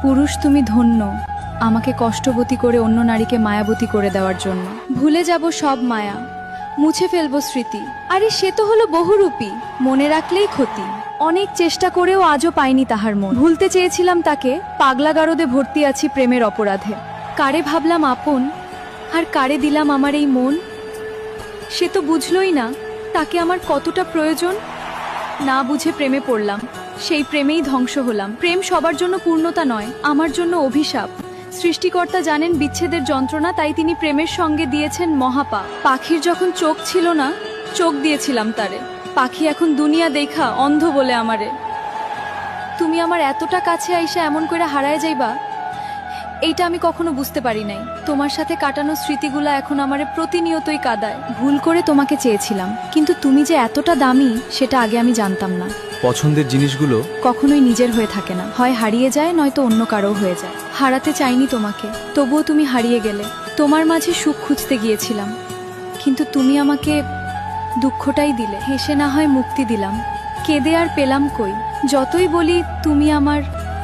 পুরুষ তুমি ধন্য আমাকে কষ্টবতী করে অন্য নারীকে মায়াবতী করে দেওয়ার জন্য। ভুলে যাব সব মায়া, মুছে ফেলবো স্মৃতি। আরে সে তো হলো বহুরূপী, মনে রাখলেই ক্ষতি। অনেক চেষ্টা করেও আজও পাইনি তাহার মন। ভুলতে চেয়েছিলাম তাকে, পাগলাগারদে ভর্তি আছি প্রেমের অপরাধে। কারে ভাবলাম আপন আর কারে দিলাম আমার এই মন। সে তো বুঝলই না তাকে আমার কতটা প্রয়োজন। না বুঝে প্রেমে পড়লাম, সেই প্রেমেই ধ্বংস হলাম। প্রেম সবার জন্য পূর্ণতা নয়, আমার জন্য অভিশাপ। সৃষ্টিকর্তা জানেন বিচ্ছেদের যন্ত্রণা, তাই তিনি প্রেমের সঙ্গে দিয়েছেন মহাপাপ। পাখির যখন চোখ ছিল না, চোখ দিয়েছিলাম তারে। পাখি এখন দুনিয়া দেখা অন্ধ বলে আমারে। তুমি আমার এতটা কাছে আইসা এমন করে হারায় যাইবা, এইটা আমি কখনো বুঝতে পারি নাই। তোমার সাথে কাটানো স্মৃতিগুলা এখন আমারে প্রতিনিয়তই কাঁদায়। ভুল করে তোমাকে চেয়েছিলাম, কিন্তু তুমি যে এতটা দামি সেটা আগে আমি জানতাম না। পছন্দের জিনিসগুলো কখনোই নিজের হয়ে থাকে না, হয় হারিয়ে যায় নয়তো অন্য কারো হয়ে যায়। হারাতে চাইনি তোমাকে, তবুও তুমি হারিয়ে গেলে। তোমার মাঝে সুখ খুঁজতে গিয়েছিলাম, কিন্তু তুমি আমাকে দুঃখটাই দিলে। হেসে না হয় মুক্তি দিলাম, কেঁদে আর পেলাম কই। যতই বলি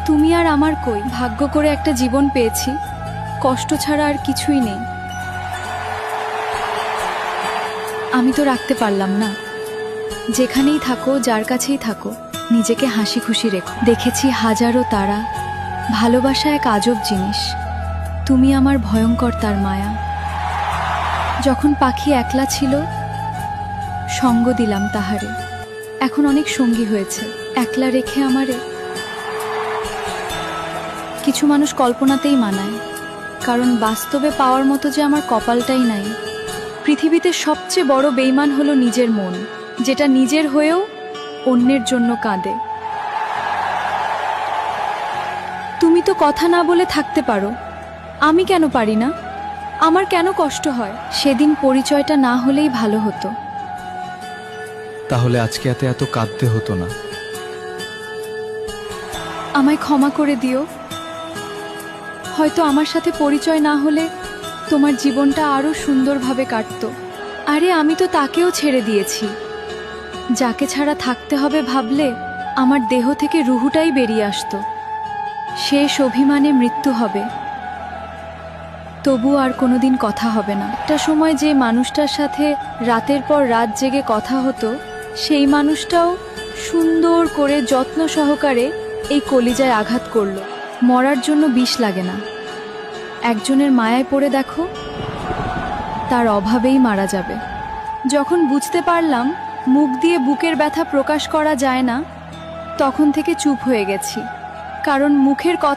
তুমি আর আমার কই। ভাগ্য করে একটা জীবন পেয়েছি, কষ্ট ছাড়া আর কিছুই নেই। আমি তো রাখতে পারলাম না। যেখানেই থাকো, যার কাছেই থাকো, নিজেকে হাসি খুশি রেখো। দেখেছি হাজারো তারা, ভালোবাসা এক আজব জিনিস। তুমি আমার ভয়ঙ্কর তার মায়া। যখন পাখি একলা ছিল, সঙ্গ দিলাম তাহারে। এখন অনেক সঙ্গী হয়েছে, একলা রেখে আমারে। কিছু মানুষ কল্পনাতেই মানায়, কারণ বাস্তবে পাওয়ার মতো যে আমার কপালটাই নাই। পৃথিবীতে সবচেয়ে বড় বেইমান হলো নিজের মন, যেটা নিজের হয়েও অন্যের জন্য কাঁদে। তুমি তো কথা না বলে থাকতে পারো, আমি কেন পারি না? আমার কেন কষ্ট হয়? সেদিন পরিচয়টা না হলেই ভালো হতো। তাহলে আজকে এত কাঁদতে হতো না। আমায় ক্ষমা করে দিও। হয়তো আমার সাথে পরিচয় না হলে তোমার জীবনটা আরো সুন্দরভাবে কাটতো। আরে আমি তো তাকেও ছেড়ে দিয়েছি। যাকে ছাড়া থাকতে হবে ভাবলে আমার দেহ থেকে রুহুটাই বেরিয়ে আসতো। শেষ অভিমানে মৃত্যু হবে, তবু আর কোনোদিন কথা হবে না। একটা সময় যে মানুষটার সাথে রাতের পর রাত জেগে কথা হতো, সেই মানুষটাও সুন্দর করে যত্ন সহকারে এই কলিজায় আঘাত করলো। মরার জন্য বিষ লাগে না, একজনের মায়ায় পড়ে দেখো, তার অভাবেই মারা যাবে। যখন বুঝতে পারলাম মুখ দিয়ে বুকের ব্যথা প্রকাশ করা যায় না, তখন থেকে চুপ হয়ে গেছি। কারণ মুখের কথা